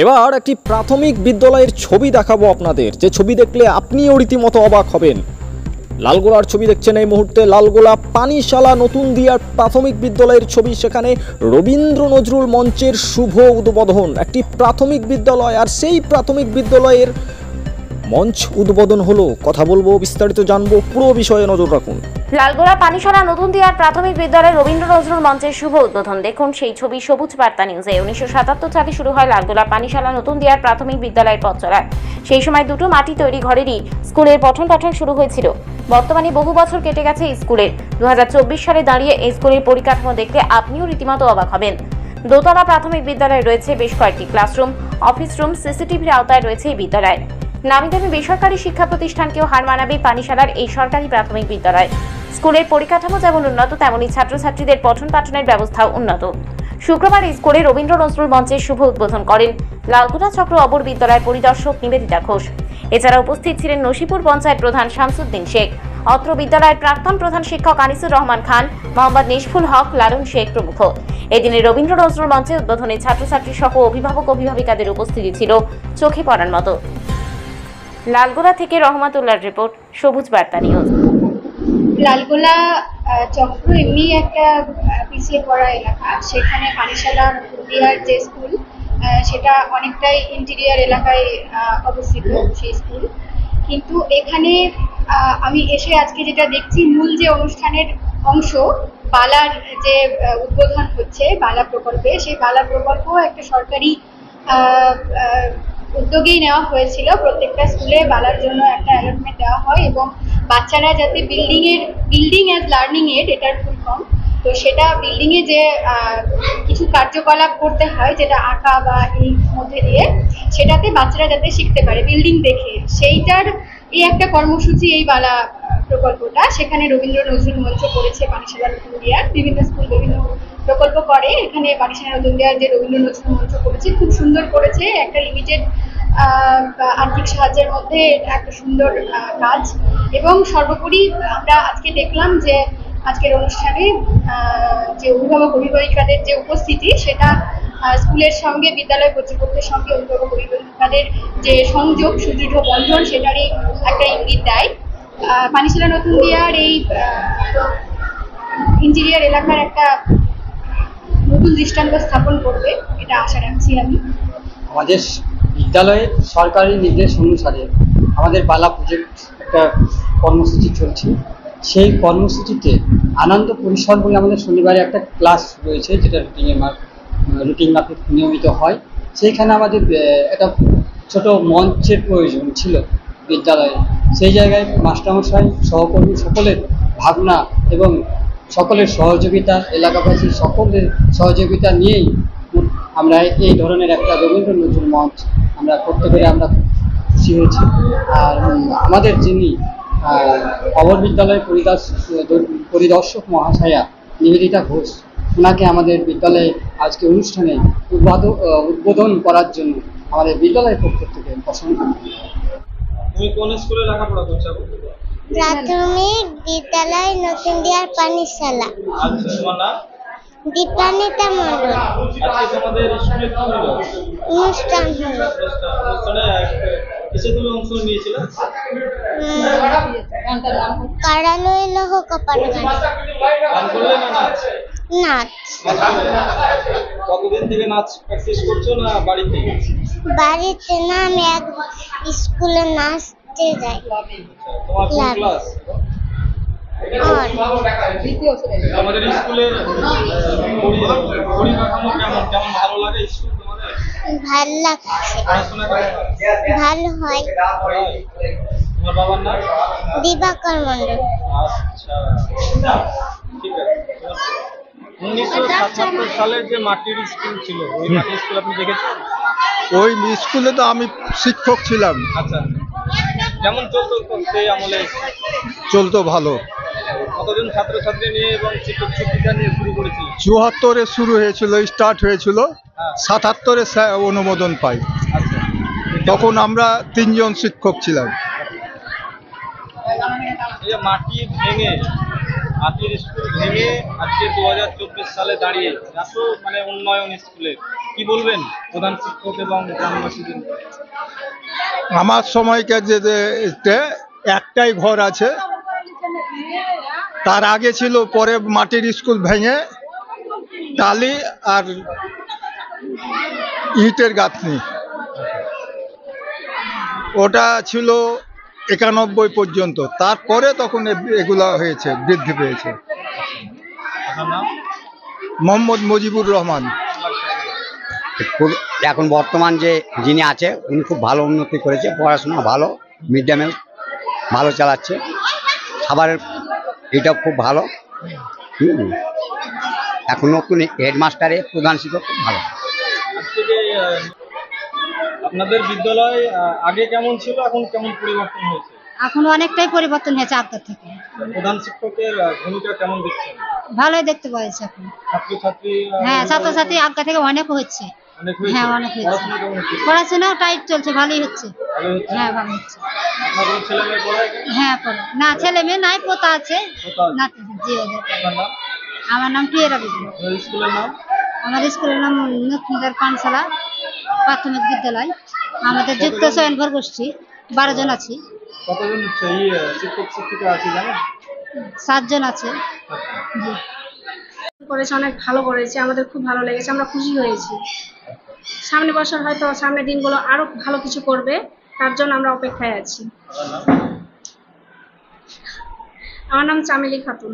এবার একটি প্রাথমিক বিদ্যালয়ের ছবি দেখাবো আপনাদের, যে ছবি দেখলে আপনিও রীতিমতো অবাক হবেন। লালগোলার ছবি দেখছেন এই মুহূর্তে। লালগোলা পানিশালা নতুন দিয়ার প্রাথমিক বিদ্যালয়ের ছবি। সেখানে রবীন্দ্র নজরুল মঞ্চের শুভ উদ্বোধন। একটি প্রাথমিক বিদ্যালয়, আর সেই প্রাথমিক বিদ্যালয়ের মঞ্চ উদ্বোধন হলো। কথা বলবো, বিস্তারিত জানবো, পুরো বিষয়ে নজর রাখুন। লালগোলা পানিশালা নতুন দিয়ার প্রাথমিক বিদ্যালয়ে রবীন্দ্র নজরুল মঞ্চের শুভ উদ্বোধন। দেখুন সেই ছবি সবুজ বার্তা নিউজে। 1977 সালে শুরু হয় লালগোলা পানিশালা নতুন দিয়ার প্রাথমিক বিদ্যালয়ের পথ চলা। সেই সময় দুটো মাটি তৈরি ঘরেরই স্কুলের পঠন পাঠন শুরু হয়েছিল। বর্তমানে বহু বছর কেটে গেছে স্কুলের। 2024 সালে দাঁড়িয়ে এই স্কুলের পরিকাঠামো দেখলে আপনিও রীতিমতো অবাক হবেন। দোতলা প্রাথমিক বিদ্যালয়ে রয়েছে বেশ কয়েকটি ক্লাসরুম, অফিস রুম, সিসিটিভির আওতায় রয়েছে এই বিদ্যালয়। নামি দামি বেসরকারি শিক্ষা প্রতিষ্ঠানকেও হার মানাবে পানিশালার এই সরকারি প্রাথমিক বিদ্যালয়। স্কুলের পরিকাঠামো যেমন উন্নত, তেমনি ছাত্রছাত্রীদের পঠন পাঠনের ব্যবস্থাও উন্নত। শুক্রবার স্কুলে রবীন্দ্র নজরুল মঞ্চের শুভ উদ্বোধন করেন লালগোলা চক্র অবর বিদ্যালয়ের পরিদর্শক নিবেদিতা ঘোষ। এছাড়া উপস্থিত ছিলেন নসিপুর পঞ্চায়েত প্রধান শামসুদ্দিন শেখ, অত্র বিদ্যালয়ের প্রাক্তন প্রধান শিক্ষক আনিসুর রহমান খান, মোহাম্মদ নিশফুল হক, লালন শেখ প্রমুখ। এদিনে রবীন্দ্র নজরুল মঞ্চে উদ্বোধনে ছাত্রছাত্রী সহ অভিভাবক অভিভাবিকাদের উপস্থিতি ছিল চোখে পড়ার মতো। লালগোলা থেকে রহমাতুল্লাহর রিপোর্ট, সবুজ বার্তা নিউজ। লালগোলা চক্র এমনি একটা পিছিয়ে পড়া এলাকা। সেখানে পানিশালা নতুনদিয়ার যে স্কুল, সেটা অনেকটাই ইন্টেরিয়ার এলাকায় অবস্থিত সেই স্কুল। কিন্তু এখানে আমি এসে আজকে যেটা দেখছি, মূল যে অনুষ্ঠানের অংশ বালার যে উদ্বোধন হচ্ছে বালা প্রকল্পে, সেই বালা প্রকল্প একটা সরকারি উদ্যোগেই নেওয়া হয়েছিল। প্রত্যেকটা স্কুলে বালার জন্য একটা অ্যালটমেন্ট দেওয়া হয় এবং বাচ্চারা যাতে বিল্ডিং অ্যাজ লার্নিং এড, এটার ফুল ফর্ম। তো সেটা বিল্ডিংয়ে যে কিছু কার্যকলাপ করতে হয়, যেটা আঁকা বা এই মধ্যে দিয়ে, সেটাতে বাচ্চারা যাতে শিখতে পারে বিল্ডিং দেখে, সেইটার এই একটা কর্মসূচি এই বালা প্রকল্পটা। সেখানে রবীন্দ্র নজরুল মঞ্চ করেছে পানিশালা নতুন দিয়ার। বিভিন্ন স্কুল বিভিন্ন প্রকল্প করে, এখানে পানিশালা নতুন দিয়ার যে রবীন্দ্র নজরুল মঞ্চ করেছে খুব সুন্দর করেছে। একটা লিমিটেড আর্থিক সাহায্যের মধ্যে একটা সুন্দর কাজ। এবং সর্বোপরি আমরা আজকে দেখলাম যে আজকের অনুষ্ঠানে যে অভিভাবক অভিভাবিকাদের যে উপস্থিতি, সেটা স্কুলের সঙ্গে বিদ্যালয় কর্তৃপক্ষের সঙ্গে অভিভাবক অভিভাবিকাদের যে সংযোগ, সুদৃঢ় বন্ধন, সেটারই একটা ইঙ্গিত দেয়। পানিশালা নতুন দিয়ার এই ইন্টেরিয়ার এলাকার একটা নতুন দৃষ্টান্ত স্থাপন করবে, এটা আশা রাখছি আমি। আমাদের বিদ্যালয়ের সরকারি নির্দেশ অনুসারে আমাদের বালা প্রজেক্ট একটা কর্মসূচি চলছে। সেই কর্মসূচিতে আনন্দ পরিসর বলে আমাদের শনিবারে একটা ক্লাস রয়েছে, যেটা রুটিন মাফিক নিয়মিত হয়। সেইখানে আমাদের একটা ছোট মঞ্চের প্রয়োজন ছিল বিদ্যালয়ে। সেই জায়গায় মাস্টারমশাই, সহকর্মী সকলের ভাবনা এবং সকলের সহযোগিতা, এলাকাবাসীর সকলের সহযোগিতা নিয়েই আমরা এই ধরনের একটা রবীন্দ্র নজরুল মঞ্চ আমরা করতে পেরে আমরা খুশি হয়েছি। আর আমাদের যিনি অবর বিদ্যালয়ের পরিদর্শক মহাশয়া নিবেদিতা ঘোষ, ওনাকে আমাদের বিদ্যালয়ে আজকে অনুষ্ঠানে উদ্বোধন করার জন্য আমাদের বিদ্যালয়ের পক্ষ থেকে প্রশংসা। তুমি কোন স্কুলে লেখাপড়া করছো? প্রাথমিক বিদ্যালয় নতুন দিয়ার পানিশালা। আচ্ছা, তোমার নাম? দীপান্বিতা মণ্ডল। আজকে তোমাদের স্কুলে কি হলো? অনুষ্ঠান হলো। অনুষ্ঠানে কিসে তুমি অংশ নিয়েছিলে? কারালয় লহ কপাল গান। গান করলে না নাচ? নাচ। কতদিন থেকে নাচ প্র্যাকটিস করছো, না বাড়িতে? বাড়িতে না, আমি এক স্কুলে নাচতে যাই। তোমার কোন ক্লাস? আমাদের স্কুলের পরিকাঠামো কেমন কেমন ভালো লাগে? স্কুল তোমাদের ভালো লাগছে। পড়াশোনা ভালো হয়। তোমার বাবার নাম? দিবাকর মণ্ডল। আচ্ছা, ঠিক আছে। 1977 সালের যে মাটির স্কুল ছিল, ওই মাটির স্কুল আপনি দেখেছেন? ওই স্কুলে তো আমি শিক্ষক ছিলাম। আচ্ছা, কেমন চলতো সেই আমলে? চলতো ভালো। কতজন ছাত্রছাত্রী নিয়ে এবং শিক্ষক শিক্ষিকা নিয়ে শুরু করেছিল? 74-এ শুরু হয়েছিল, স্টার্ট হয়েছিল। 77-এ অনুমোদন পাই। আচ্ছা, তখন আমরা 3 জন শিক্ষক ছিলাম। এই যে মাটির স্কুল ভেঙে আজকে 2024 সালে দাঁড়িয়ে এত উন্নয়ন স্কুলের, কি বলবেন প্রধান শিক্ষক এবং গ্রামবাসীদের? আমার সময়কার যে একটাই ঘর আছে, তার আগে ছিল, পরে মাটির স্কুল ভেঙে টালি আর ইটের গাঁথনি, ওটা ছিল 91 পর্যন্ত। তারপরে তখন এগুলা হয়েছে, বৃদ্ধি পেয়েছে। আপনার নাম? মোহাম্মদ মুজিবুর রহমান। এখন বর্তমান যে যিনি আছে উনি খুব ভালো উন্নতি করেছে, পড়াশোনা ভালো, মিড ডে মিল ভালো চালাচ্ছে, খাবারের এটা খুব ভালো। এখন নতুন হেডমাস্টারে প্রধান শিক্ষক খুব ভালো। আজ থেকে আপনাদের বিদ্যালয় আগে কেমন ছিল, এখন কেমন পরিবর্তন হয়েছে? এখন অনেকটাই পরিবর্তন হয়েছে আগের থেকে। প্রধান শিক্ষকের ভূমিকা কেমন দেখছেন? ভালোই দেখতে পাচ্ছি এখন। ছাত্রছাত্রী হ্যাঁ, ছাত্রছাত্রী আগের থেকে অনেক হচ্ছে। অনেক হয়েছে? হ্যাঁ, অনেক হয়েছে। পড়াশোনা কেমন হচ্ছে? পড়াশোনাও টাইট চলছে, ভালোই হচ্ছে। ভালো হচ্ছে? হ্যাঁ, ভালো হচ্ছে। আপনাদের ছেলে মেয়ে পড়ে এখানে? হ্যাঁ, পড়ে না, ছেলে মেয়ে নাই, পোতা আছে। কোথা আছে? নাতি জি ওদের। আপনার নাম? আমার নাম টিয়েরা বিবি। আপনার স্কুলের নাম? আমার স্কুলের নাম নতুনদার পানশালা প্রাথমিক বিদ্যালয়। আমাদের যুক্ত স্বয়ংভর গোষ্ঠী 12 জন আছি। কতজন শিক্ষক শিক্ষিকা আছে জানেন? 7 জন আছে। জি। করেছে, অনেক ভালো করেছে, আমাদের খুব ভালো লেগেছে, আমরা খুশি হয়েছি। সামনে বছর হয়তো সামনের দিনগুলো আরো ভালো কিছু করবে, তার জন্য আমরা অপেক্ষায় আছি। আমার নাম চামেলি খাতুন।